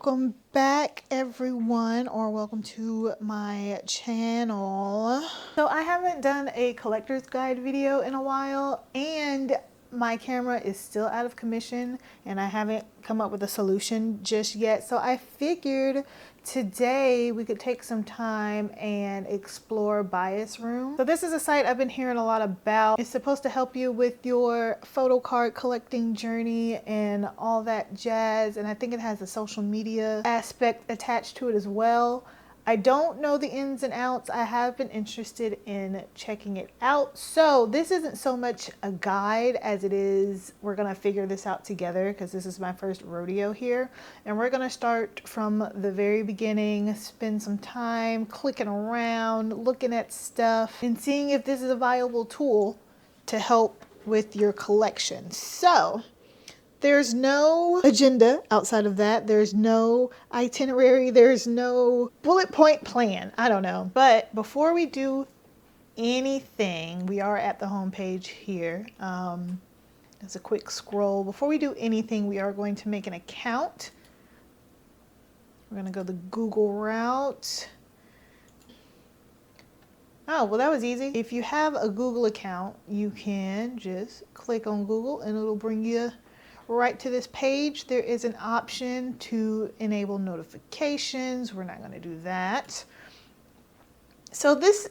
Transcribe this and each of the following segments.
Welcome back everyone, or welcome to my channel. So I haven't done a collector's guide video in a while, and my camera is still out of commission and I haven't come up with a solution just yet. So I figured today we could take some time and explore Biasroom. So this is a site I've been hearing a lot about. It's supposed to help you with your photo card collecting journey and all that jazz. And I think it has a social media aspect attached to it as well. I don't know the ins and outs. I have been interested in checking it out. So this isn't so much a guide as it is we're gonna figure this out together, because this is my first rodeo here. And we're gonna start from the very beginning, spend some time clicking around, looking at stuff, and seeing if this is a viable tool to help with your collection. So there's no agenda outside of that. There's no itinerary. There's no bullet point plan. I don't know. But before we do anything, we are at the home page here. As a quick scroll. Before we do anything, we are going to make an account. We're going to go the Google route. Oh, well, that was easy. If you have a Google account, you can just click on Google and it'll bring you right to this page. There is an option to enable notifications. We're not going to do that. So this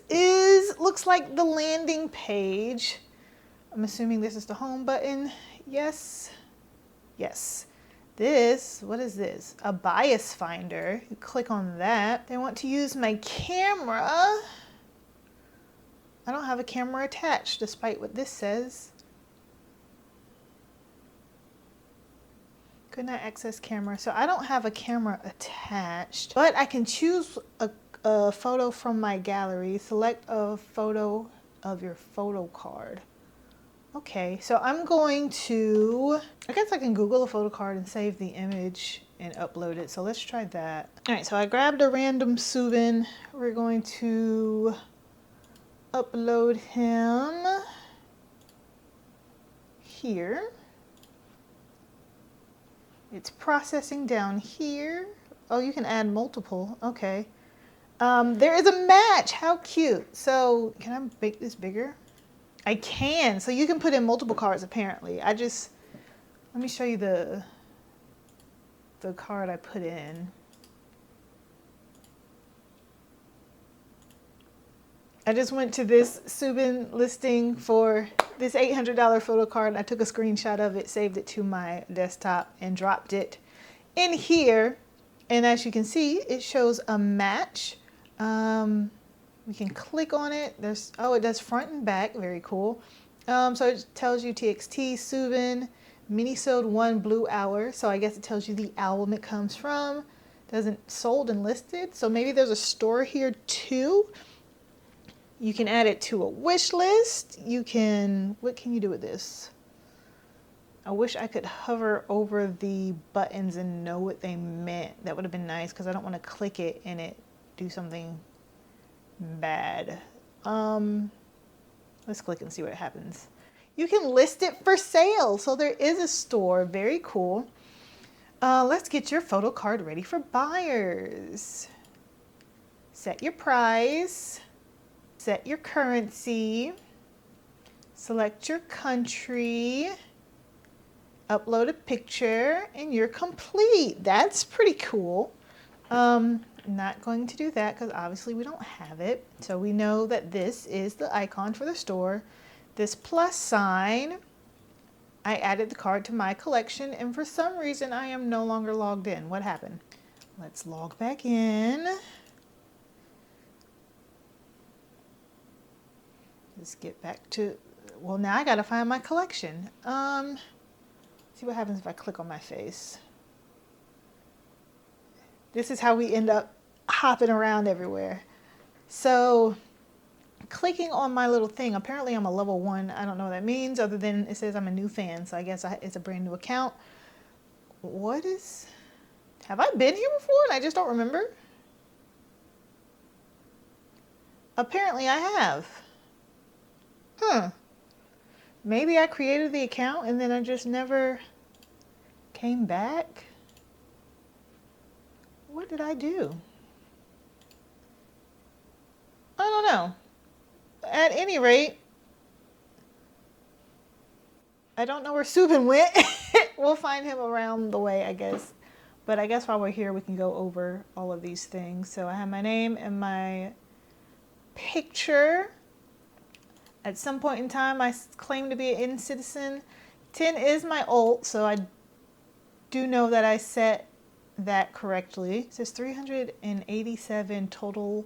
looks like the landing page. I'm assuming this is the home button. Yes. Yes. What is this? A bias finder. You click on that. They want to use my camera. I don't have a camera attached, despite what this says. Could not access camera. So I don't have a camera attached, but I can choose a photo from my gallery. Select a photo of your photo card. Okay, so I'm going to, I guess I can Google a photo card and save the image and upload it. So let's try that. All right, so I grabbed a random Subin. We're going to upload him here. It's processing down here. Oh, you can add multiple. Okay. There is a match. How cute. So can I make this bigger? I can. So you can put in multiple cards apparently. Let me show you the card I put in. I just went to this Subin listing for this $800 photo card. I took a screenshot of it, saved it to my desktop, and dropped it in here. And as you can see, it shows a match. We can click on it. It does front and back. Very cool. So it tells you TXT, Subin, Minisode 1 Blue Hour. So I guess it tells you the album it comes from. Doesn't sold and listed. So maybe there's a store here too. You can add it to a wish list. What can you do with this? I wish I could hover over the buttons and know what they meant. That would have been nice, because I don't want to click it and it do something bad. Let's click and see what happens. You can list it for sale. So there is a store. Very cool. Let's get your photo card ready for buyers. Set your price. Set your currency, select your country, upload a picture, and you're complete. That's pretty cool. Not going to do that because obviously we don't have it. So we know that this is the icon for the store. This plus sign, I added the card to my collection, and for some reason I am no longer logged in. What happened? Let's log back in. Let's get back to, well, now I gotta find my collection. See what happens if I click on my face. This is how we end up hopping around everywhere. So clicking on my little thing, apparently I'm a level 1. I don't know what that means, other than it says I'm a new fan. So I guess it's a brand new account. Have I been here before and I just don't remember? Apparently I have. Maybe I created the account and then I just never came back. What did I do? I don't know. At any rate, I don't know where Subin went. We'll find him around the way, I guess. But I guess while we're here, we can go over all of these things. So I have my name and my picture. At some point in time, I claim to be an N citizen. 10 is my ult, so I do know that I set that correctly. It says 387 total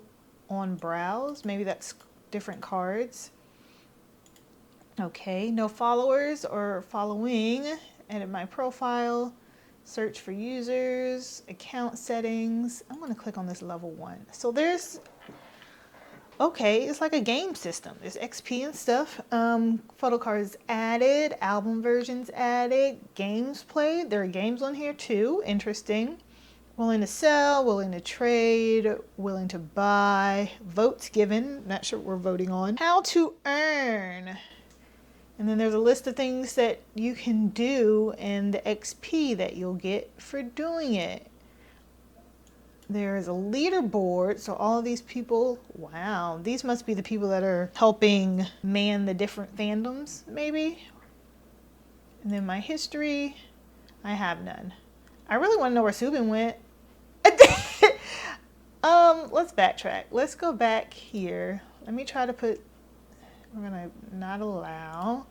on browse. Maybe that's different cards. Okay, no followers or following. Edit my profile. Search for users. Account settings. I'm going to click on this level 1. So there's, okay, it's like a game system. There's XP and stuff. Photocards added. Album versions added. Games played. There are games on here too. Interesting. Willing to sell, willing to trade, willing to buy. Votes given. Not sure what we're voting on. How to earn. And then there's a list of things that you can do and the XP that you'll get for doing it. There's a leaderboard. So all of these people, wow, these must be the people that are helping man the different fandoms, maybe. And then my history, I have none. I really want to know where Subin went. Let's backtrack. Let's go back here. Let me try to put, we're gonna not allow.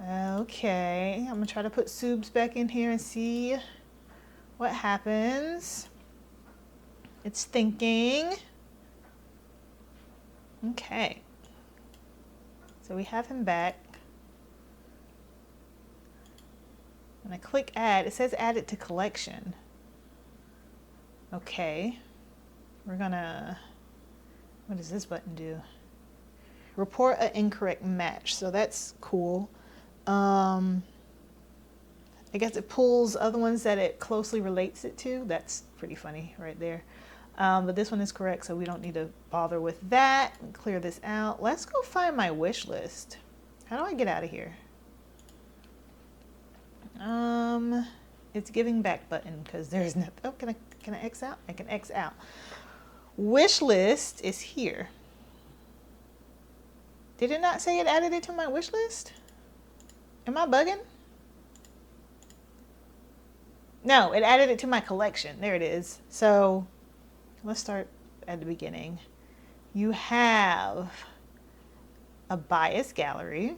Okay, I'm gonna try to put subs back in here and see what happens. It's thinking. Okay. So we have him back. When I click add, it says add it to collection. Okay. We're gonna, what does this button do? Report an incorrect match. So that's cool. I guess it pulls other ones that it closely relates it to. That's pretty funny right there. But this one is correct, so we don't need to bother with that. Clear this out. Let's go find my wish list. How do I get out of here? It's giving back button because there's no, oh, can I X out? I can X out. Wish list is here. Did it not say it added it to my wish list? Am I bugging? No, it added it to my collection. There it is. So let's start at the beginning. You have a bias gallery.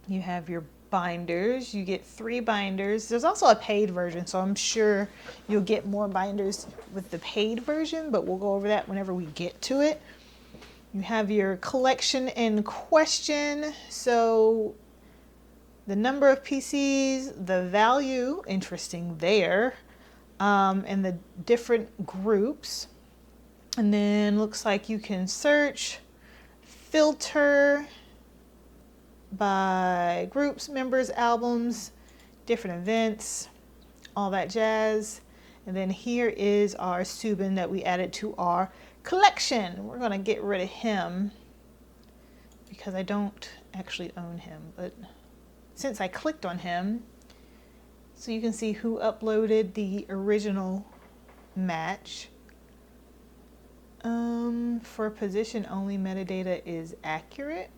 You have your binders. You get 3 binders. There's also a paid version, so I'm sure you'll get more binders with the paid version, but we'll go over that whenever we get to it. You have your collection in question. So the number of PCs, the value, interesting there, and the different groups. And then looks like you can search, filter by groups, members, albums, different events, all that jazz. And then here is our Subin that we added to our collection. We're gonna get rid of him because I don't actually own him, but since I clicked on him, so you can see who uploaded the original match. For position only, metadata is accurate.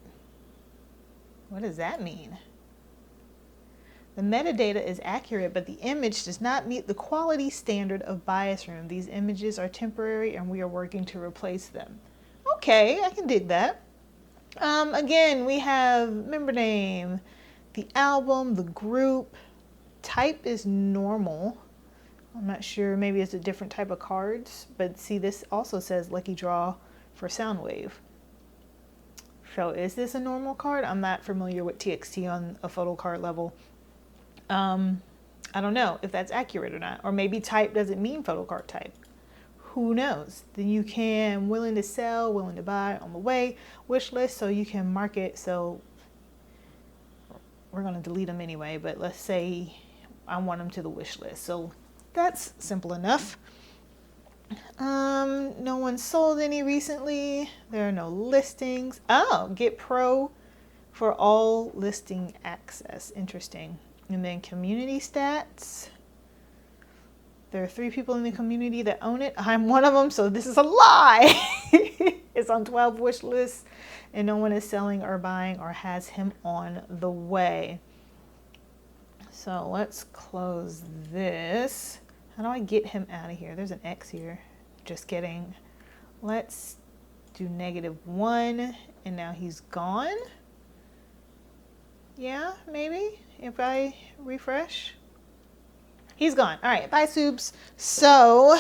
What does that mean? The metadata is accurate, but the image does not meet the quality standard of biasroom. These images are temporary and we are working to replace them. Okay, I can dig that. Again, we have member name, the album, the group. Type is normal. I'm not sure, maybe it's a different type of cards, but see, this also says lucky draw for Soundwave. So is this a normal card? I'm not familiar with TXT on a photo card level. I don't know if that's accurate or not, or maybe type doesn't mean photo card type. Who knows? Then you can willing to sell, willing to buy, on the way, wish list, so you can mark it. So we're going to delete them anyway, but let's say I want them to the wish list. So that's simple enough. No one sold any recently. There are no listings. Oh, get pro for all listing access. Interesting. And then community stats. There are 3 people in the community that own it. I'm one of them, so this is a lie. It's on 12 wish lists, and no one is selling or buying or has him on the way. So let's close this. How do I get him out of here? There's an X here. Just kidding. Let's do -1, and now he's gone. Yeah, maybe if I refresh. He's gone. All right, bye, Soups. So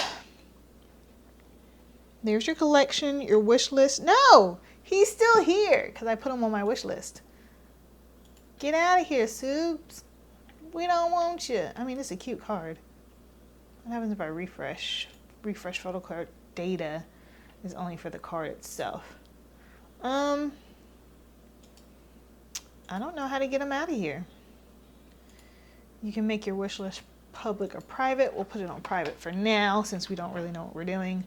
there's your collection, your wish list. No, he's still here because I put him on my wish list. Get out of here, Soups. We don't want you. I mean, it's a cute card. What happens if I refresh? Refresh photo card data is only for the card itself. I don't know how to get him out of here. You can make your wish list public or private. We'll put it on private for now since we don't really know what we're doing.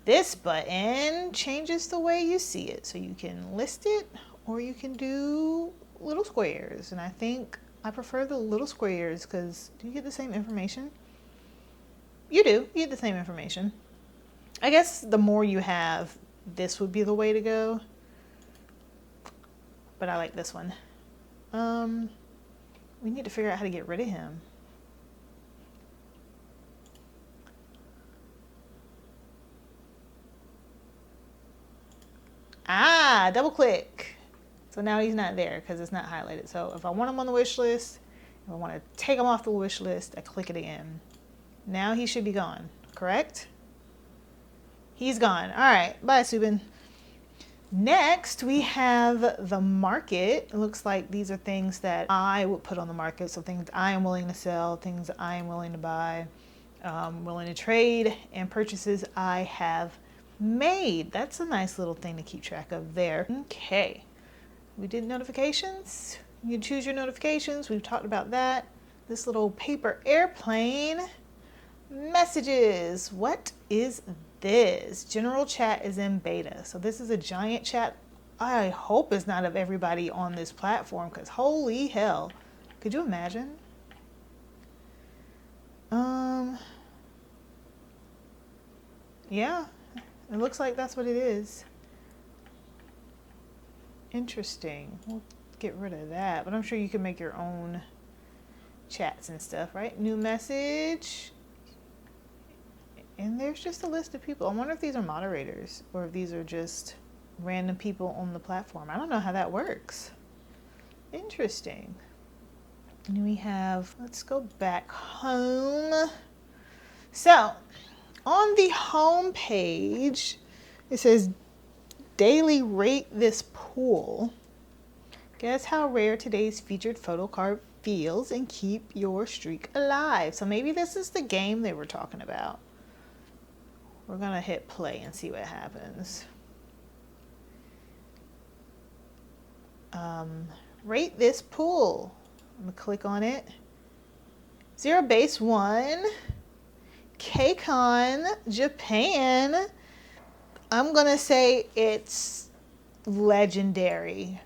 This button changes the way you see it. So you can list it or you can do little squares. And I think I prefer the little squares because do you get the same information? You do. You get the same information. I guess the more you have, this would be the way to go. But I like this one. We need to figure out how to get rid of him. Ah, double click. So now he's not there because it's not highlighted. So if I want him on the wish list, if I want to take him off the wish list, I click it again. Now he should be gone, correct? He's gone. All right, bye, Subin. Next, we have the market. It looks like these are things that I would put on the market. So things I am willing to sell, things I am willing to buy, willing to trade, and purchases I have made. That's a nice little thing to keep track of there. Okay, we did notifications. You can choose your notifications. We've talked about that. This little paper airplane. Messages. What is this? General chat is in beta. So this is a giant chat. I hope it's not of everybody on this platform because holy hell. Could you imagine? Yeah, it looks like that's what it is. Interesting. We'll get rid of that, but I'm sure you can make your own chats and stuff, right? New message. And there's just a list of people. I wonder if these are moderators or if these are just random people on the platform. I don't know how that works. Interesting. And we have, let's go back home. So on the home page, it says daily rate this pool. Guess how rare today's featured photo card feels and keep your streak alive. So maybe this is the game they were talking about. We're gonna hit play and see what happens. Rate this pool. I'm gonna click on it. 0 base 1. KCON Japan. I'm gonna say it's legendary.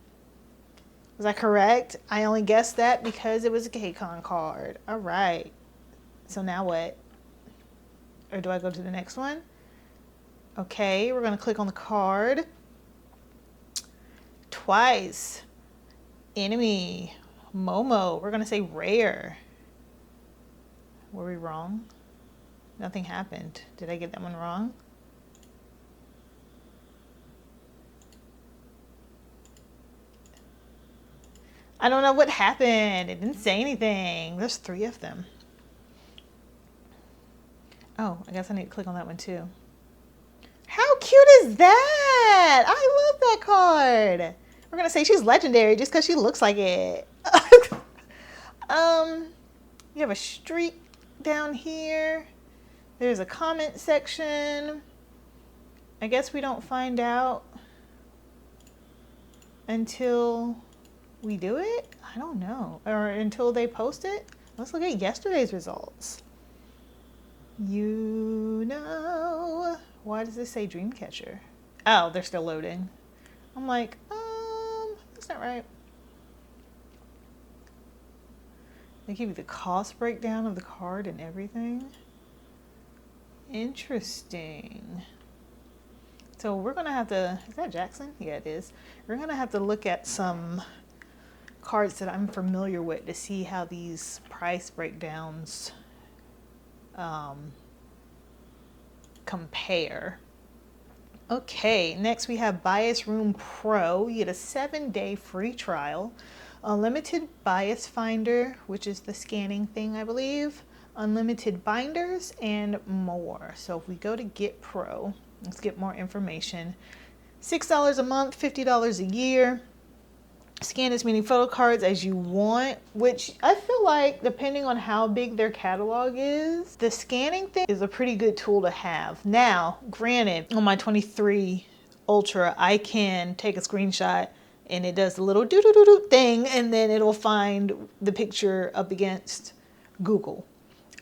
Was I correct? I only guessed that because it was a KCON card. All right. So now what? Or do I go to the next one? Okay, we're gonna click on the card. Twice. Enemy. Momo. We're gonna say rare. Were we wrong? Nothing happened. Did I get that one wrong? I don't know what happened. It didn't say anything. There's 3 of them. Oh, I guess I need to click on that one too. How cute is that? I love that card. We're gonna say she's legendary just because she looks like it. You have a streak down here. There's a comment section. I guess we don't find out until we do it? I don't know. Or until they post it? Let's look at yesterday's results. You know. Why does this say Dreamcatcher? Oh, they're still loading. I'm like, that's not right. They give you the cost breakdown of the card and everything. Interesting. So we're gonna have to, is that Jackson? Yeah, it is. We're gonna have to look at some cards that I'm familiar with to see how these price breakdowns compare. Okay, next we have Biasroom Pro. You get a 7-day free trial, unlimited bias finder, which is the scanning thing, I believe, unlimited binders, and more. So if we go to Get Pro, let's get more information. $6 a month, $50 a year. Scan as many photo cards as you want, which I feel like depending on how big their catalog is, the scanning thing is a pretty good tool to have. Now, granted, on my 23 Ultra, I can take a screenshot and it does the little doo-doo-doo-doo thing, and then it'll find the picture up against Google.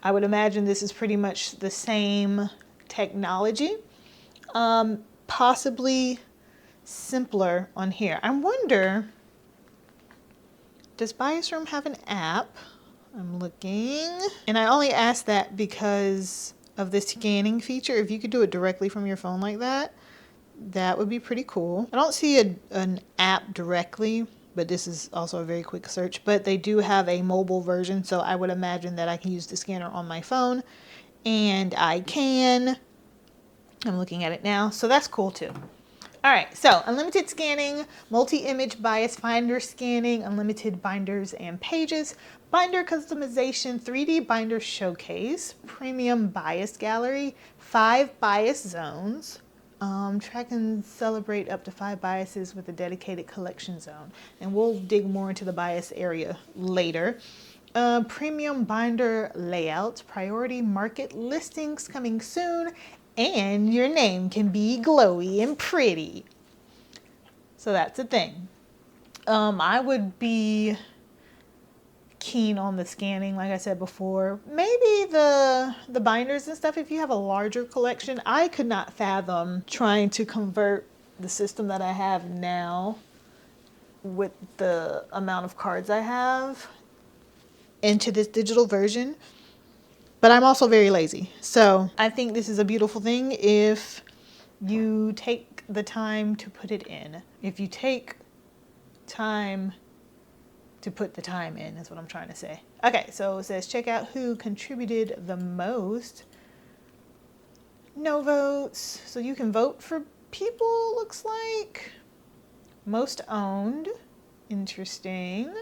I would imagine this is pretty much the same technology, possibly simpler on here. I wonder, does Biasroom have an app? I'm looking. And I only asked that because of the scanning feature. If you could do it directly from your phone like that, that would be pretty cool. I don't see an app directly, but this is also a very quick search. But they do have a mobile version, so I would imagine that I can use the scanner on my phone. And I can. I'm looking at it now, so that's cool too. All right, so unlimited scanning, multi-image bias finder scanning, unlimited binders and pages, binder customization, 3D binder showcase, premium bias gallery, 5 bias zones, track and celebrate up to 5 biases with a dedicated collection zone. And we'll dig more into the bias area later. Premium binder layout, priority market listings coming soon, and your name can be glowy and pretty. So that's a thing. I would be keen on the scanning, like I said before. Maybe the binders and stuff, if you have a larger collection. I could not fathom trying to convert the system that I have now with the amount of cards I have into this digital version. But I'm also very lazy. So I think this is a beautiful thing if you take the time to put it in. If you take time to put the time in, is what I'm trying to say. Okay, so it says check out who contributed the most. No votes. So you can vote for people, looks like. Most owned. Interesting.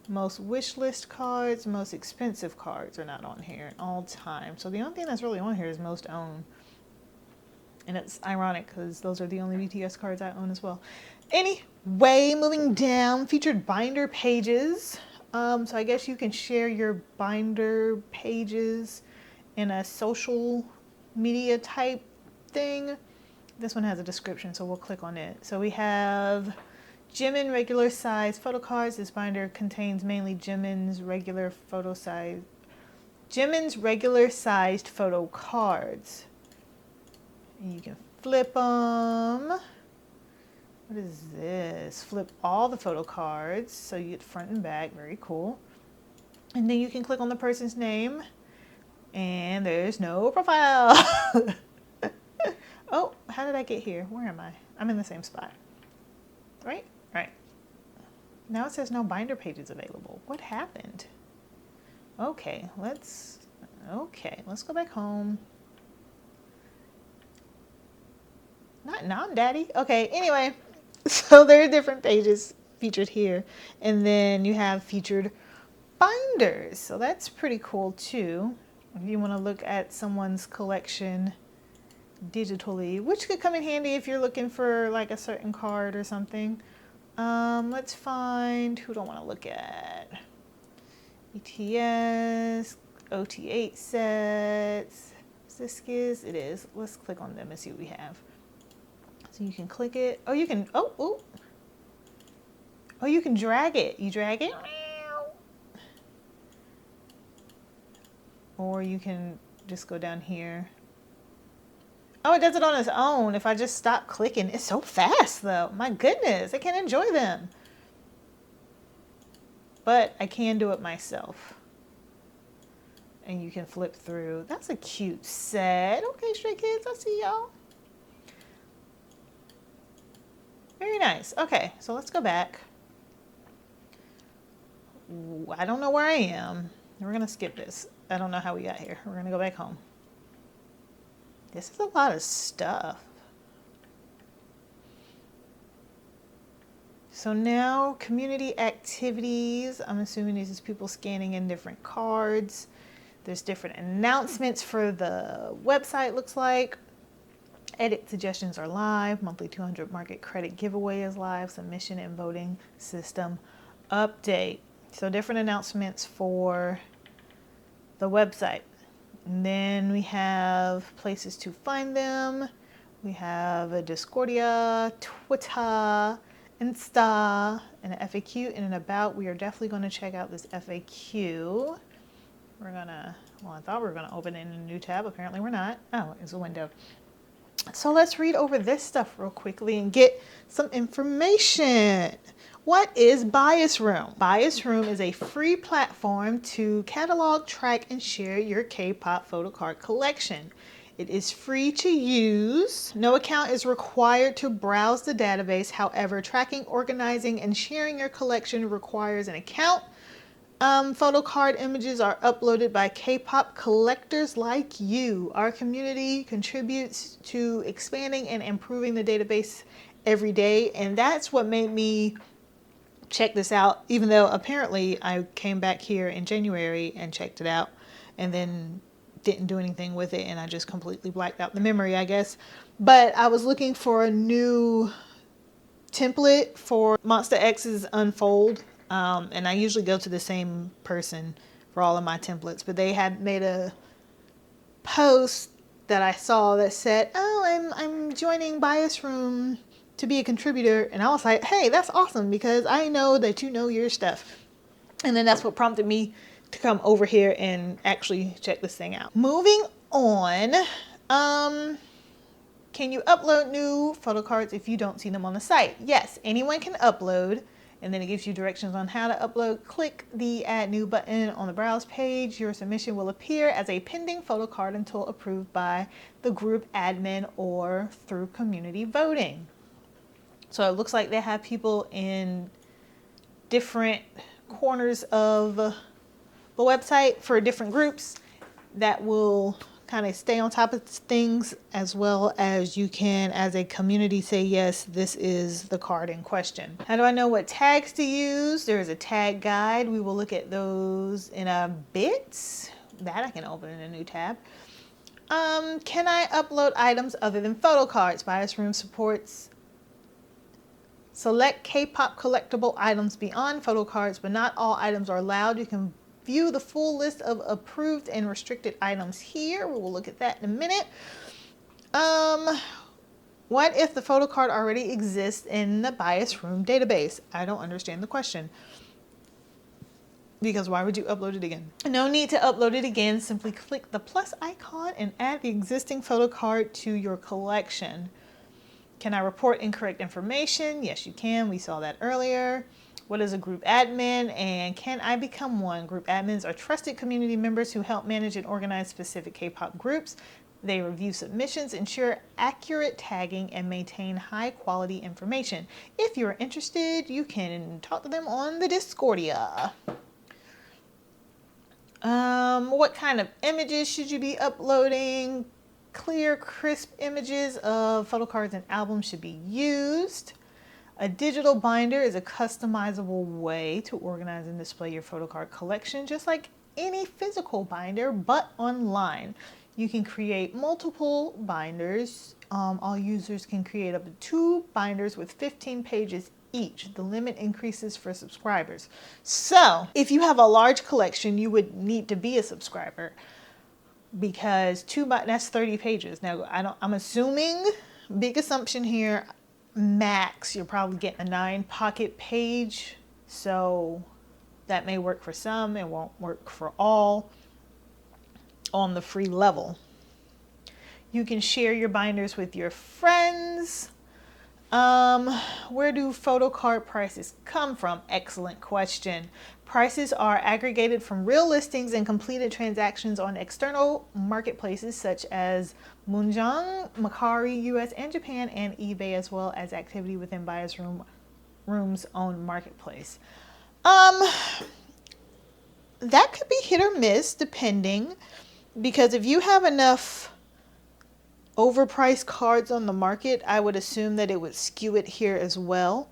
Most wish list cards, most expensive cards are not on here all time. So the only thing that's really on here is most owned. And it's ironic because those are the only BTS cards I own as well. Anyway, moving down, featured binder pages. So I guess you can share your binder pages in a social media type thing. This one has a description, so we'll click on it. So we have Jimin regular size photo cards. This binder contains mainly Jimin's regular sized photo cards. And you can flip them. What is this? Flip all the photo cards. So you get front and back. Very cool. And then you can click on the person's name. And there's no profile. Oh, how did I get here? Where am I? I'm in the same spot. Right? Right. Now it says no binder pages available. What happened? Okay, let's go back home. Not now, Daddy. Okay, anyway, so there are different pages featured here. And then you have featured binders. So that's pretty cool too. If you want to look at someone's collection digitally, which could come in handy if you're looking for like a certain card or something. Let's find, who do I want to look at? ETS, OT8 sets. Is this Skiz? It is. Let's click on them and see what we have. So you can click it. Oh, you can, oh, you can drag it. You drag it. Or you can just go down here. Oh, it does it on its own. If I just stop clicking, it's so fast though. My goodness, I can't enjoy them. But I can do it myself. and you can flip through. That's a cute set. Okay, Stray Kids, I see y'all. Very nice. Okay, so let's go back. Ooh, I don't know where I am. We're gonna skip this. I don't know how we got here. We're gonna go back home. This is a lot of stuff. So now community activities. I'm assuming this is people scanning in different cards. There's different announcements for the website, looks like. Edit suggestions are live. Monthly 200 market credit giveaway is live. Submission and voting system update. So different announcements for the website. And then we have places to find them. We have a Discordia, Twitter, Insta, and an FAQ and an about. We are definitely going to check out this FAQ. We're gonna, well, I thought we were gonna open it in a new tab. Apparently we're not. Oh, it's a window. So let's read over this stuff real quickly and get some information. What is Biasroom? Biasroom is a free platform to catalog, track, and share your K-pop photo card collection. It is free to use. No account is required to browse the database. However, tracking, organizing, and sharing your collection requires an account. Photo card images are uploaded by K-pop collectors like you. Our community contributes to expanding and improving the database every day, and that's what made me check this out, even though apparently I came back here in January and checked it out and then didn't do anything with it, and I just completely blacked out the memory, I guess. But I was looking for a new template for Monster X's Unfold, and I usually go to the same person for all of my templates, but they had made a post that I saw that said, oh, I'm joining Biasroom to be a contributor, and I was like, hey, that's awesome, because I know that you know your stuff. And then that's what prompted me to come over here and actually check this thing out. Moving on, can you upload new photo cards if you don't see them on the site? Yes, anyone can upload, and then it gives you directions on how to upload. Click the Add New button on the Browse page. Your submission will appear as a pending photo card until approved by the group admin or through community voting. So it looks like they have people in different corners of the website for different groups that will kind of stay on top of things, as well as you can, as a community, say, yes, this is the card in question. How do I know what tags to use? There is a tag guide. We will look at those in a bit. That I can open in a new tab. Can I upload items other than photo cards? Biasroom supports select K-pop collectible items beyond photo cards, but not all items are allowed. You can view the full list of approved and restricted items here. We will look at that in a minute. What if the photo card already exists in the Biasroom database? I don't understand the question. Because why would you upload it again? No need to upload it again. Simply click the plus icon and add the existing photo card to your collection. Can I report incorrect information? Yes, you can. We saw that earlier. What is a group admin, and can I become one? Group admins are trusted community members who help manage and organize specific K-pop groups. They review submissions, ensure accurate tagging, and maintain high quality information. If you're interested, you can talk to them on the Discordia. What kind of images should you be uploading? Clear, crisp images of photo cards and albums should be used. A digital binder is a customizable way to organize and display your photo card collection, just like any physical binder, but online. You can create multiple binders. All users can create up to 2 binders with 15 pages each. The limit increases for subscribers. So if you have a large collection, you would need to be a subscriber, because that's 30 pages. Now, I'm assuming, big assumption here, max, you're probably getting a 9 pocket page. So that may work for some, it won't work for all on the free level. You can share your binders with your friends. Where do photo card prices come from? Excellent question. Prices are aggregated from real listings and completed transactions on external marketplaces such as Munjang, Mercari, US and Japan, and eBay, as well as activity within biasroom's own marketplace. That could be hit or miss depending, because if you have enough overpriced cards on the market, I would assume that it would skew it here as well.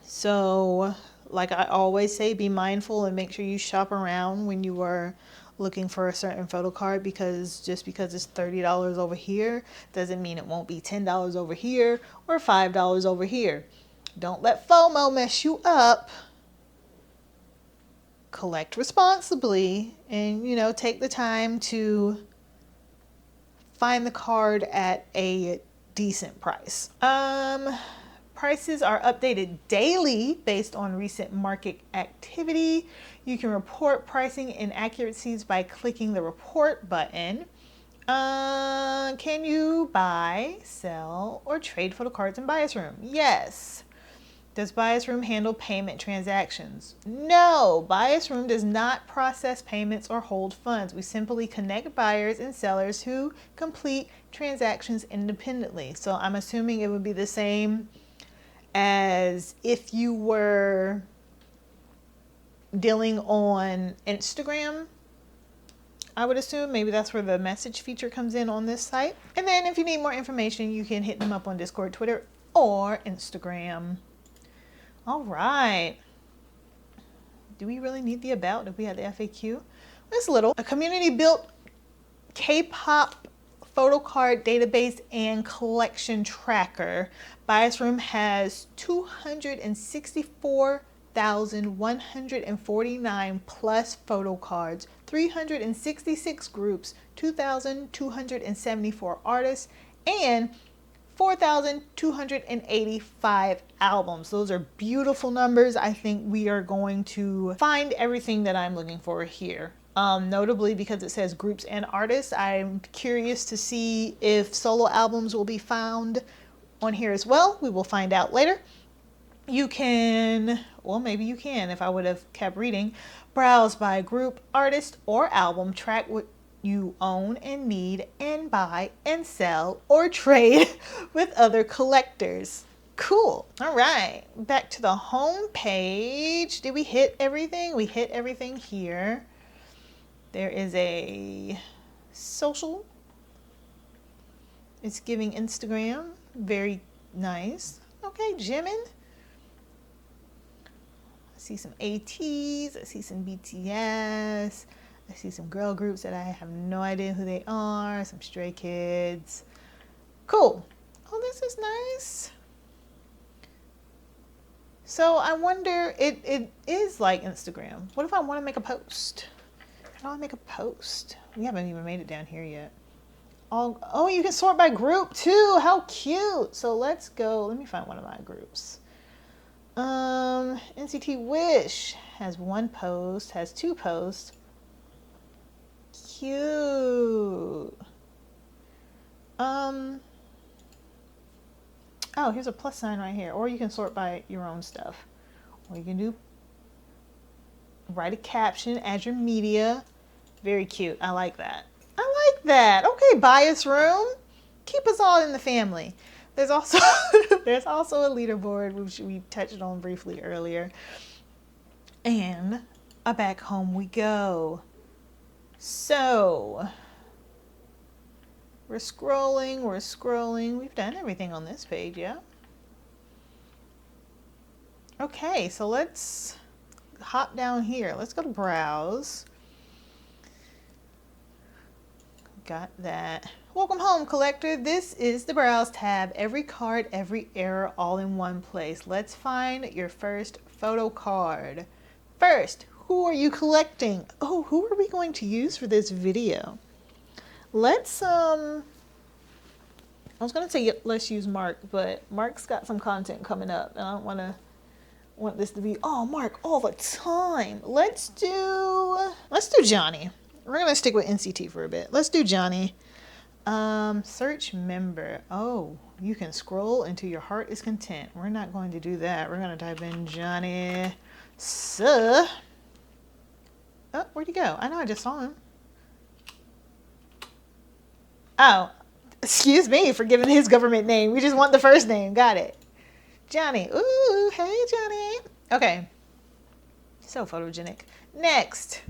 So like I always say, be mindful and make sure you shop around when you are looking for a certain photo card, because just because it's $30 over here doesn't mean it won't be $10 over here or $5 over here. Don't let FOMO mess you up. Collect responsibly and, you know, take the time to find the card at a decent price. Prices are updated daily based on recent market activity. You can report pricing inaccuracies by clicking the report button. Can you buy, sell, or trade photo cards in biasroom? Yes. Does biasroom handle payment transactions? No, biasroom does not process payments or hold funds. We simply connect buyers and sellers who complete transactions independently. So I'm assuming it would be the same as if you were dealing on Instagram. I would assume maybe that's where the message feature comes in on this site. And then if you need more information, you can hit them up on Discord, Twitter, or Instagram. All right. Do we really need the about if we had the FAQ? It's little. A community built K-pop photo card database and collection tracker. Biasroom has 264,149 plus photo cards, 366 groups, 2,274 artists, and 4,285 albums. Those are beautiful numbers. I think we are going to find everything that I'm looking for here. Notably, because it says groups and artists, I'm curious to see if solo albums will be found on here as well. We will find out later. You can, well, maybe you can, if I would have kept reading, browse by group, artist, or album, track what you own and need, and buy and sell or trade with other collectors. Cool. All right, back to the home page. Did we hit everything? We hit everything here. There is a social. It's giving Instagram. Very nice. Okay, Jimin. I see some ATs. I see some BTS. I see some girl groups that I have no idea who they are. Some Stray Kids. Cool. Oh, this is nice. So I wonder, it is like Instagram. What if I want to make a post? How do I make a post? We haven't even made it down here yet. Oh, you can sort by group too. How cute. So let's go. Let me find one of my groups. NCT Wish has one post, has two posts. Cute. Oh, here's a plus sign right here. Or you can sort by your own stuff. Or you can do, write a caption, add your media. Very cute. I like that. I like that. Okay, biasroom. Keep us all in the family. There's also there's also a leaderboard, which we touched on briefly earlier. And back home we go. So we're scrolling. We've done everything on this page, yeah? Okay, so let's hop down here. Let's go to browse. Got that. Welcome home, collector. This is the browse tab. Every card, every error, all in one place. Let's find your first photo card. First, who are you collecting? Oh, who are we going to use for this video? Let's, I was going to say let's use Mark, but Mark's got some content coming up, and I don't want this to be, oh, Mark all the time. Let's do Johnny. We're going to stick with NCT for a bit. Let's do Johnny. Search member. Oh, you can scroll until your heart is content. We're not going to do that. We're going to type in Johnny. Oh, where'd he go? I know I just saw him. Oh, excuse me for giving his government name. We just want the first name. Got it. Johnny. Ooh, hey, Johnny. Okay. So photogenic. Next.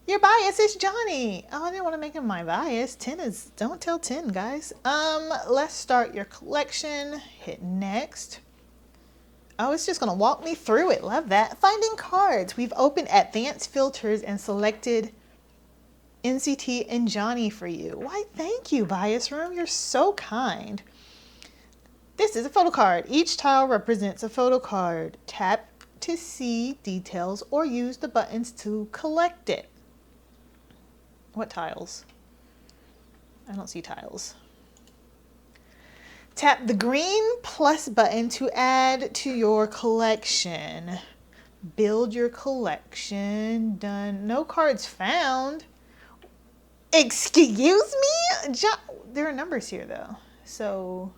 Your bias is Johnny. Oh, I didn't want to make him my bias. 10 is, don't tell 10, guys. Let's start your collection. Hit next. Oh, it's just going to walk me through it. Love that. Finding cards. We've opened advanced filters and selected NCT and Johnny for you. Why, thank you, biasroom. You're so kind. This is a photo card. Each tile represents a photo card. Tap to see details or use the buttons to collect it. What tiles? I don't see tiles. Tap the green plus button to add to your collection. Build your collection. Done. No cards found. Excuse me? There are numbers here though. So,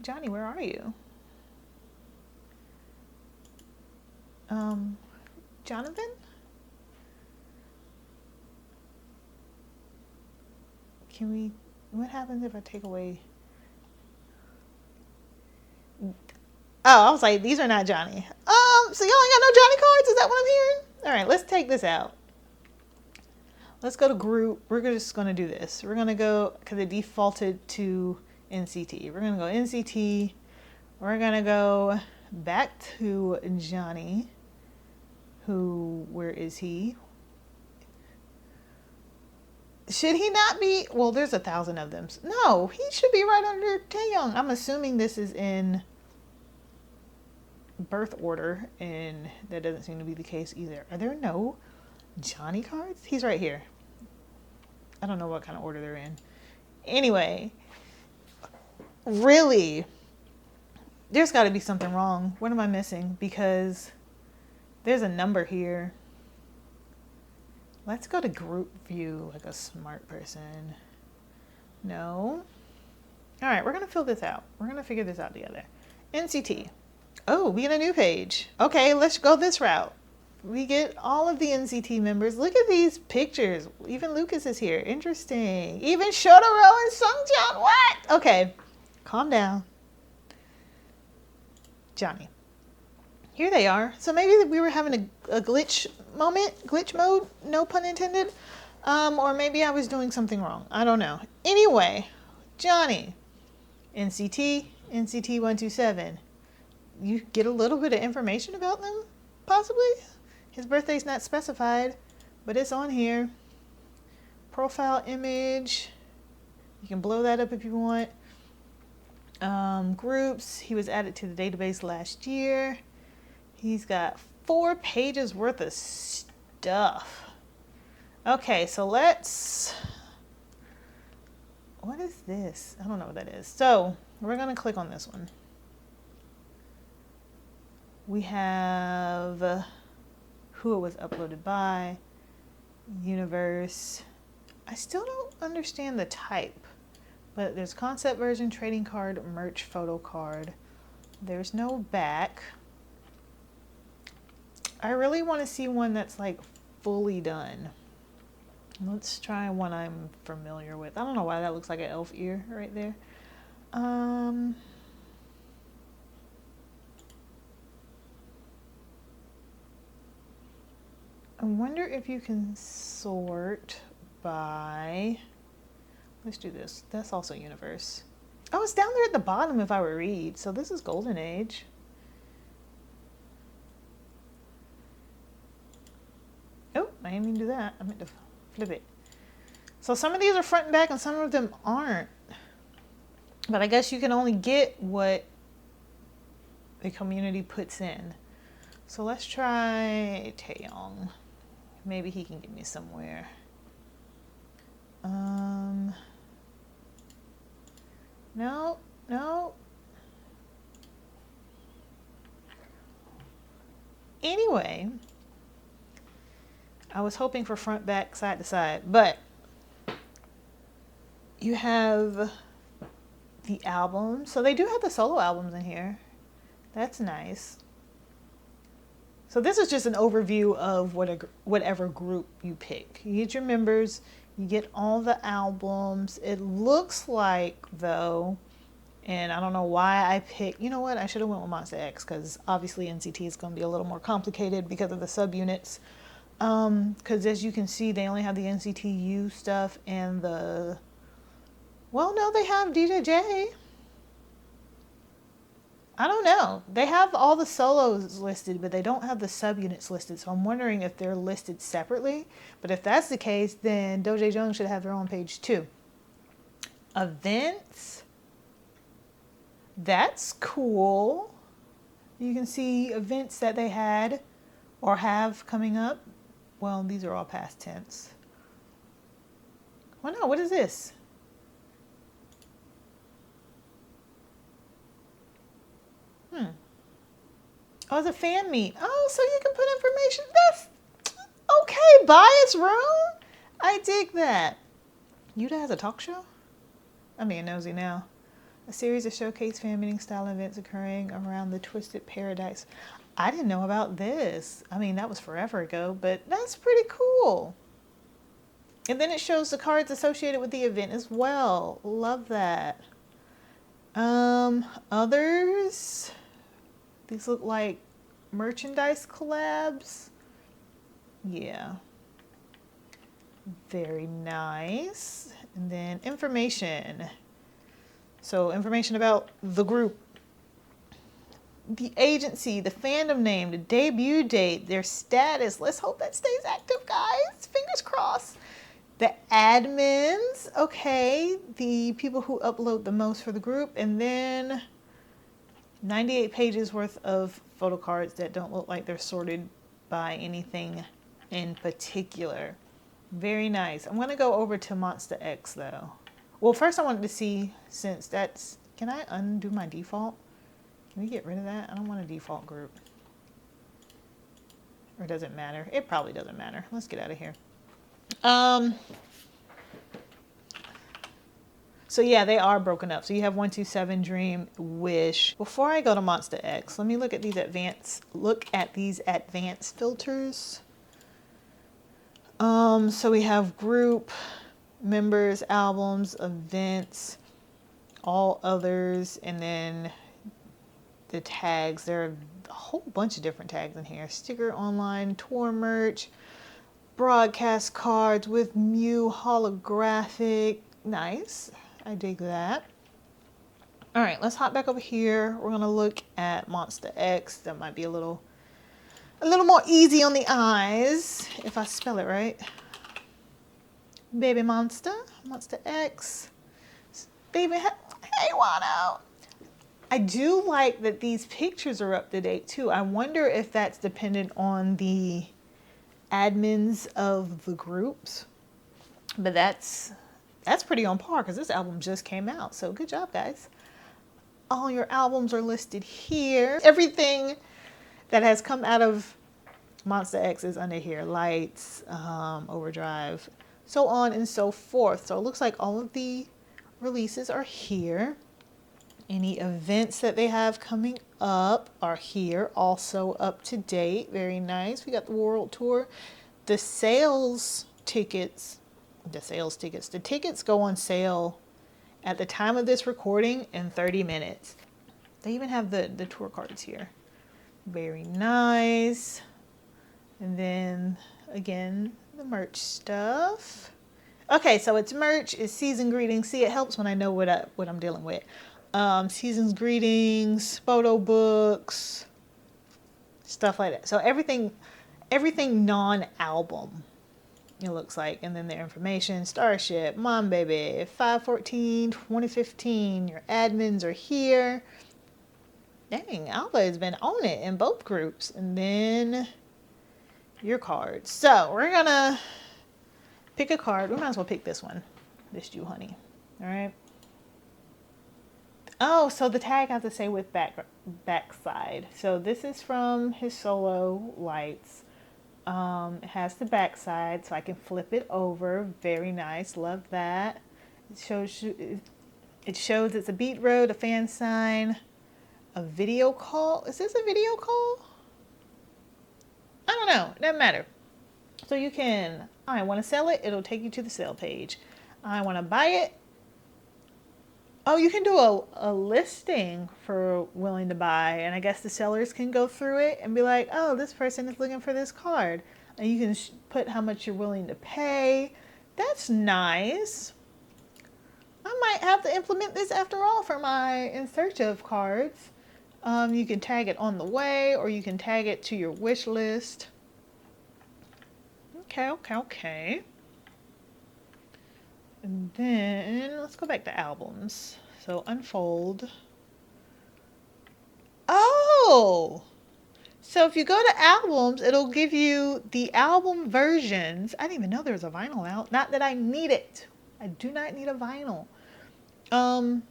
Johnny, where are you? Jonathan? Can we, what happens if I take away? Oh, I was like, these are not Johnny. So y'all ain't got no Johnny cards? Is that what I'm hearing? All right, let's take this out. Let's go to group. We're just going to do this. We're going to go, because it defaulted to NCT. We're going to go NCT. We're going to go back to Johnny. Where is he? Should he not be? Well, there's 1,000 of them. No, he should be right under Taeyong. I'm assuming this is in birth order, and that doesn't seem to be the case either. Are there no Johnny cards? He's right here. I don't know what kind of order they're in. Anyway, really, there's got to be something wrong. What am I missing? Because there's a number here. Let's go to group view like a smart person. No. All right, we're going to fill this out. We're going to figure this out together. NCT. Oh, we get a new page. Okay, let's go this route. We get all of the NCT members. Look at these pictures. Even Lucas is here. Interesting. Even Shotaro and Sungjan. What? Okay, calm down. Johnny. Here they are. So maybe we were having a glitch moment, glitch mode, no pun intended. Or maybe I was doing something wrong. I don't know. Anyway, Johnny, NCT 127. You get a little bit of information about them, possibly. His birthday's not specified, but it's on here. Profile image. You can blow that up if you want. Groups. He was added to the database last year. He's got 4 pages worth of stuff. Okay, so let's... What is this? I don't know what that is. So we're going to click on this one. We have who it was uploaded by, universe. I still don't understand the type, but there's concept version, trading card, merch, photo card. There's no back. I really want to see one that's like fully done. Let's try one I'm familiar with. I don't know why that looks like an elf ear right there. I wonder if you can sort by, let's do this. That's also universe. Oh, it's down there at the bottom if I were read. So this is Golden Age. Oh, I didn't mean to do that. I meant to flip it. So some of these are front and back and some of them aren't. But I guess you can only get what the community puts in. So let's try Taeyong. Maybe he can get me somewhere. No. Anyway, I was hoping for front, back, side to side, but You have the album. So they do have the solo albums in here. That's nice. So this is just an overview of whatever group you pick. You get your members, you get all the albums. It looks like, though, and I don't know why I picked, you know what, I should have went with Monster X, because obviously NCT is going to be a little more complicated because of the subunits. Because as you can see, they only have the NCTU stuff and the, well, no, they have DJJ. I don't know. They have all the solos listed, but they don't have the subunits listed. So I'm wondering if they're listed separately. But if that's the case, then Dojae should have their own page too. Events. That's cool. You can see events that they had or have coming up. Well, these are all past tense. Well, no, what is this? Oh, it's a fan meet. Oh, so you can put information. That's okay. Bias room. I dig that. Yuta has a talk show? I'm being nosy now. A series of showcase fan meeting style events occurring around the Twisted Paradise. I didn't know about this. I mean, that was forever ago, but that's pretty cool. And then it shows the cards associated with the event as well. Love that. Others. These look like merchandise collabs. Yeah. Very nice. And then information. So information about the group, the agency, the fandom name, the debut date, their status. Let's hope that stays active, guys. Fingers crossed. The admins. Okay. The people who upload the most for the group. And then 98 pages worth of photo cards that don't look like they're sorted by anything in particular. Very nice. I'm going to go over to Monster X though. Well, first I wanted to see, since that's, can I undo my default? Can we get rid of that? I don't want a default group. Or does it matter? It probably doesn't matter. Let's get out of here. So yeah, they are broken up. So you have 127 Dream, Wish. Before I go to Monster X, let me look at these advanced filters. So we have group, members, albums, events, all others, and then the tags. There are a whole bunch of different tags in here. Sticker, online, tour merch, broadcast cards with Mew holographic. Nice. I dig that. All right, let's hop back over here. We're gonna look at Monster X. That might be a little more easy on the eyes if I spell it right. Baby Monster, Monster X. Baby, hey Wano. I do like that these pictures are up to date too. I wonder if that's dependent on the admins of the groups, but that's pretty on par because this album just came out. So good job, guys. All your albums are listed here. Everything that has come out of Monster X is under here. Lights, Overdrive, so on and so forth. So it looks like all of the releases are here. Any events that they have coming up are here, also up to date. Very nice. We got the world tour. The tickets go on sale at the time of this recording in 30 minutes. They even have the tour cards here. Very nice. And then again, the merch stuff. Okay, so it's merch, it's season greetings. See, it helps when I know what I'm dealing with. Season's greetings, photo books, stuff like that. So everything non-album, it looks like. And then the information, Starship, Mom Baby, 5/14/2015. Your admins are here. Dang, Alba has been on it in both groups. And then your cards. So we're gonna pick a card. We might as well pick this one, this Ju Honey. All right. Oh, so the tag has to say with backside. So this is from his solo Lights. It has the backside, so I can flip it over. Very nice. Love that. It shows it's a beat road, a fan sign, a video call. Is this a video call? I don't know. Doesn't matter. So you can, I want to sell it. It'll take you to the sale page. I want to buy it. Oh, you can do a listing for willing to buy. And I guess the sellers can go through it and be like, oh, this person is looking for this card. And you can put how much you're willing to pay. That's nice. I might have to implement this after all for my in search of cards. You can tag it on the way, or you can tag it to your wish list. Okay. And then let's go back to albums. So unfold. Oh! So if you go to albums, it'll give you the album versions. I didn't even know there was a vinyl out. Not that I need it. I do not need a vinyl. And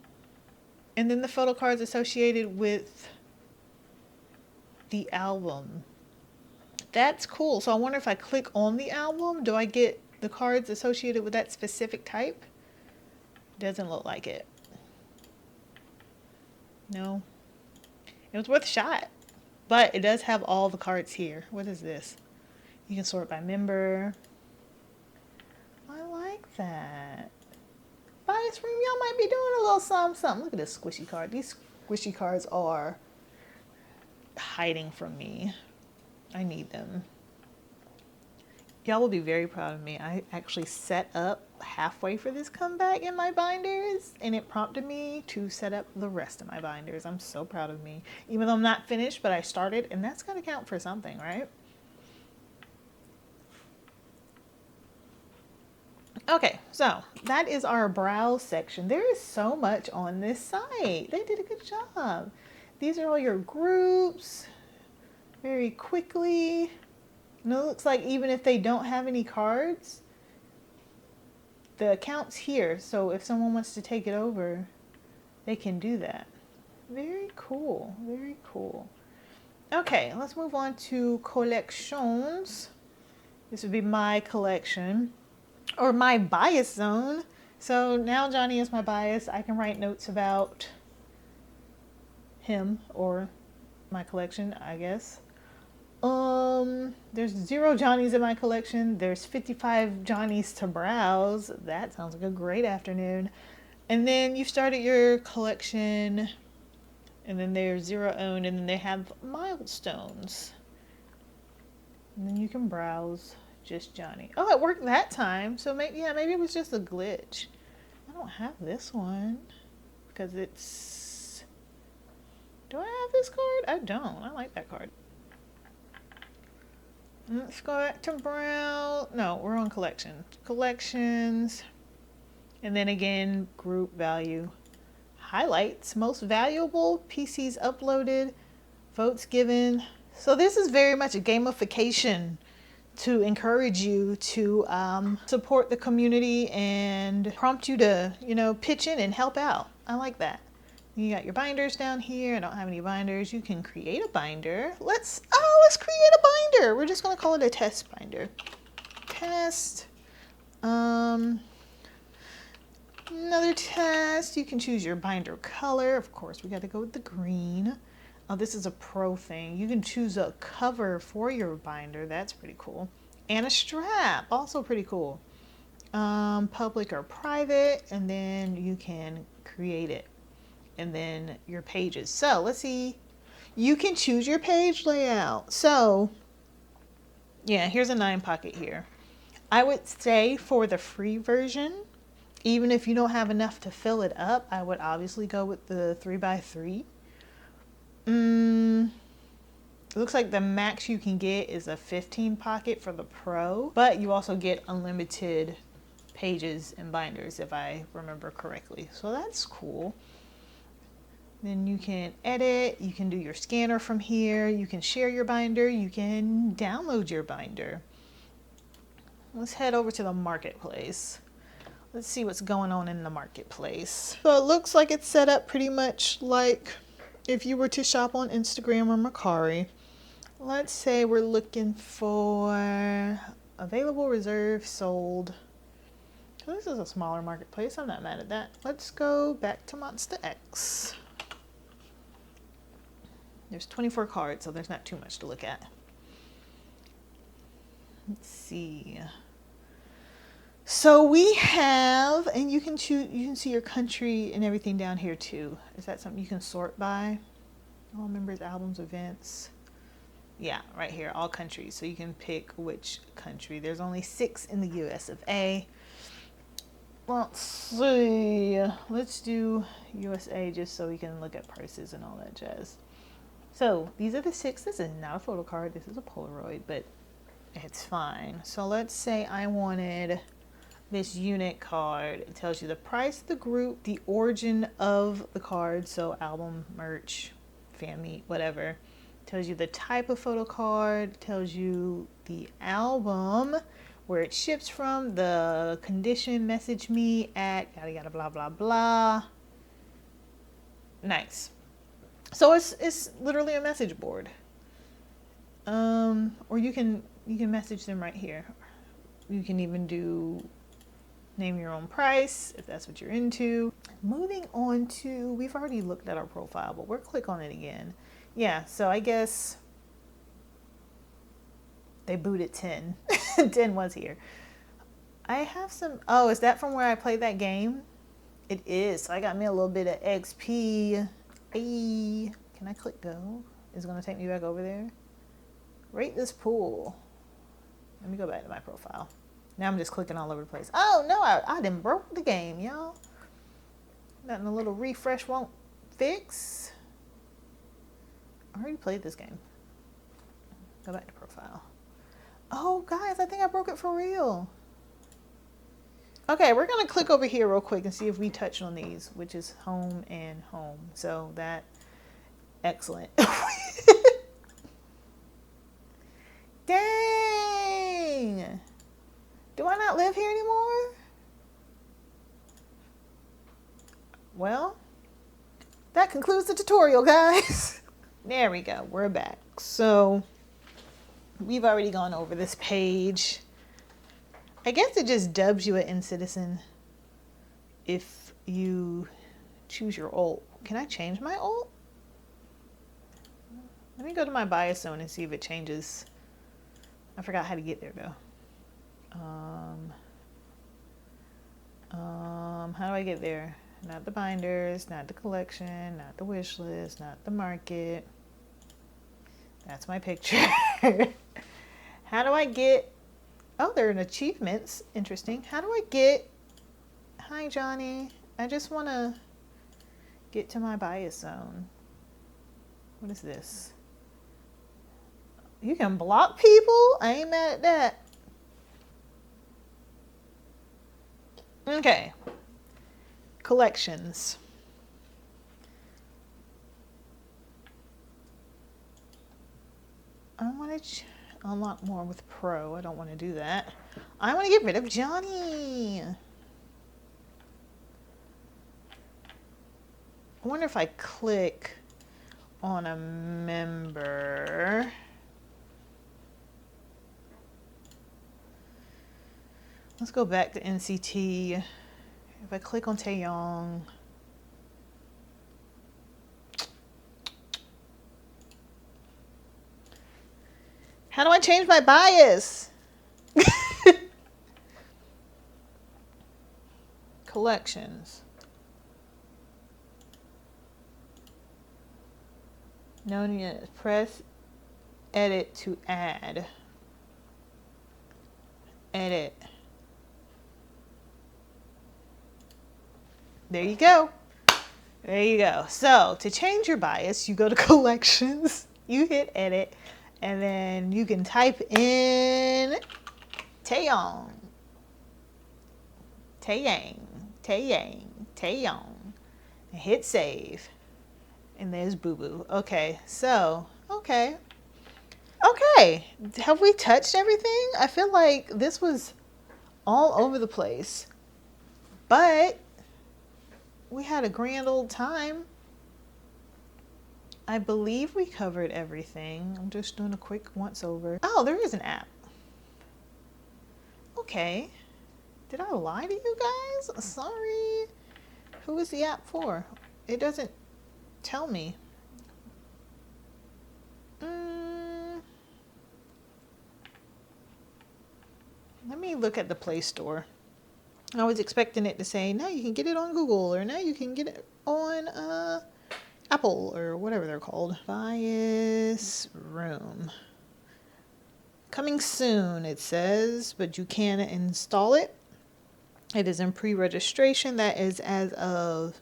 then the photo cards associated with the album. That's cool. So I wonder if I click on the album, do I get the cards associated with that specific type? Doesn't look like it. No. It was worth a shot. But it does have all the cards here. What is this? You can sort by member. I like that. Biasroom, y'all might be doing a little something. Look at this squishy card. These squishy cards are hiding from me. I need them. Y'all will be very proud of me. I actually set up halfway for this comeback in my binders, and it prompted me to set up the rest of my binders. I'm so proud of me. Even though I'm not finished, but I started, and that's got to count for something, right? Okay, so that is our browse section. There is so much on this site. They did a good job. These are all your groups. Very quickly. And it looks like even if they don't have any cards, the account's here. So if someone wants to take it over, they can do that. Very cool. Very cool. Okay, let's move on to collections. This would be my collection. Or my bias zone. So now Johnny is my bias. I can write notes about him or my collection, I guess. There's 0 Johnnies in my collection. There's 55 Johnnies to browse. That sounds like a great afternoon. And then you started your collection, and then there's 0 owned, and then they have milestones. And then you can browse just Johnny. Oh, it worked that time. So maybe it was just a glitch. I don't have this one because it's, do I have this card? I don't. I like that card. Let's go back to browse. No, we're on collection. Collections. And then again, group value. Highlights. Most valuable. PCs uploaded. Votes given. So this is very much a gamification to encourage you to support the community and prompt you to, pitch in and help out. I like that. You got your binders down here. I don't have any binders. You can create a binder. Let's create a binder. We're just going to call it a test binder. Test. Another test. You can choose your binder color. Of course, we got to go with the green. Oh, this is a pro thing. You can choose a cover for your binder. That's pretty cool. And a strap. Also pretty cool. Public or private. And then you can create it. And then your pages. So let's see. You can choose your page layout. So yeah, here's a 9 pocket here. I would say for the free version, even if you don't have enough to fill it up, I would obviously go with the 3x3. It looks like the max you can get is a 15 pocket for the pro, but you also get unlimited pages and binders if I remember correctly. So that's cool. Then you can edit, you can do your scanner from here, you can share your binder, you can download your binder. Let's head over to the marketplace. Let's see what's going on in the marketplace. So it looks like it's set up pretty much like if you were to shop on Instagram or Mercari. Let's say we're looking for available, reserve, sold. So this is a smaller marketplace. I'm not mad at that. Let's go back to Monster X. There's 24 cards, so there's not too much to look at. Let's see. So we have, and you can choose, you can see your country and everything down here too. Is that something you can sort by? All members, albums, events. Yeah, right here, all countries. So you can pick which country. There's only 6 in the US of A. Let's see. Let's do USA just so we can look at prices and all that jazz. So these are the 6. This is not a photo card. This is a Polaroid, but it's fine. So let's say I wanted this unit card. It tells you the price of the group, the origin of the card, so album, merch, fan meet, whatever. It tells you the type of photo card, tells you the album, where it ships from, the condition, message me at, yada yada blah blah blah. Nice. So it's literally a message board. Or you can message them right here. You can even do name your own price if that's what you're into. Moving on to, we've already looked at our profile, but we'll click on it again. Yeah, so I guess they booted 10. 10 was here. I have some, oh, is that from where I played that game? It is. So I got me a little bit of XP. Hey, can I click go? Is it going to take me back over there? Rate this pool. Let me go back to my profile. Now I'm just clicking all over the place. Oh no, I done broke the game, y'all. Nothing a little refresh won't fix. I already played this game. Go back to profile. Oh guys, I think I broke it for real. Okay, we're gonna click over here real quick and see if we touch on these, which is home and home. So that, excellent. Dang. Do I not live here anymore? Well, that concludes the tutorial, guys. There we go, we're back. So we've already gone over this page. I guess it just dubs you an citizen if you choose your ult. Can I change my ult? Let me go to my bias zone and see if it changes. I forgot how to get there though. How do I get there? Not the binders, not the collection, not the wish list, not the market. That's my picture. How do I get, oh, they're in achievements. Interesting. How do I get, hi Johnny. I just want to get to my bias zone. What is this? You can block people? I ain't mad at that. Okay. Collections. I want to unlock more with Pro. I don't want to do that. I want to get rid of Johnny. I wonder if I click on a member. Let's go back to NCT. If I click on Taeyong, how do I change my bias? Collections. No need. Press edit to add. Edit. There you go. There you go. So to change your bias, you go to collections, you hit edit, and then you can type in Taeyong. Taeyang. Taeyang. Taeyong. And hit save. And there's Boo Boo. Okay, so, okay. Okay, have we touched everything? I feel like this was all over the place. But we had a grand old time. I believe we covered everything. I'm just doing a quick once over. Oh, there is an app. Okay. Did I lie to you guys? Sorry. Who is the app for? It doesn't tell me. Let me look at the Play Store. I was expecting it to say, now you can get it on Google, or now you can get it on Apple, or whatever they're called. Biasroom. Coming soon, it says, but you can install it. It is in pre-registration. That is as of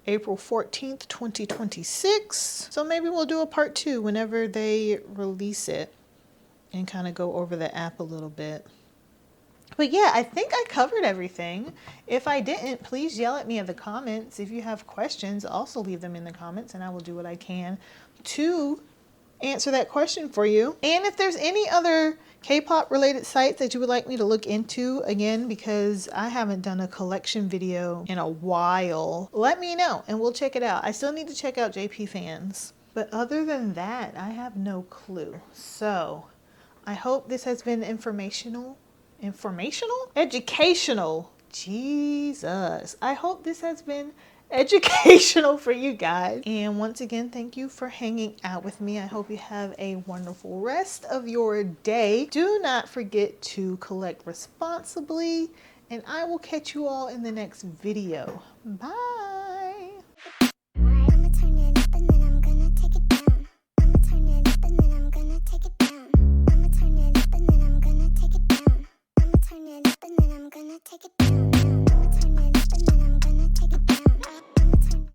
April 14th, 2026. So maybe we'll do a part 2 whenever they release it and kind of go over the app a little bit. But yeah, I think I covered everything. If I didn't, please yell at me in the comments. If you have questions, also leave them in the comments and I will do what I can to answer that question for you. And if there's any other K-pop related sites that you would like me to look into, again, because I haven't done a collection video in a while, let me know and we'll check it out. I still need to check out JP Fans. But other than that, I have no clue. So I hope this has been educational. Jesus. I hope this has been educational for you guys. And once again, thank you for hanging out with me. I hope you have a wonderful rest of your day. Do not forget to collect responsibly, and I will catch you all in the next video. Bye.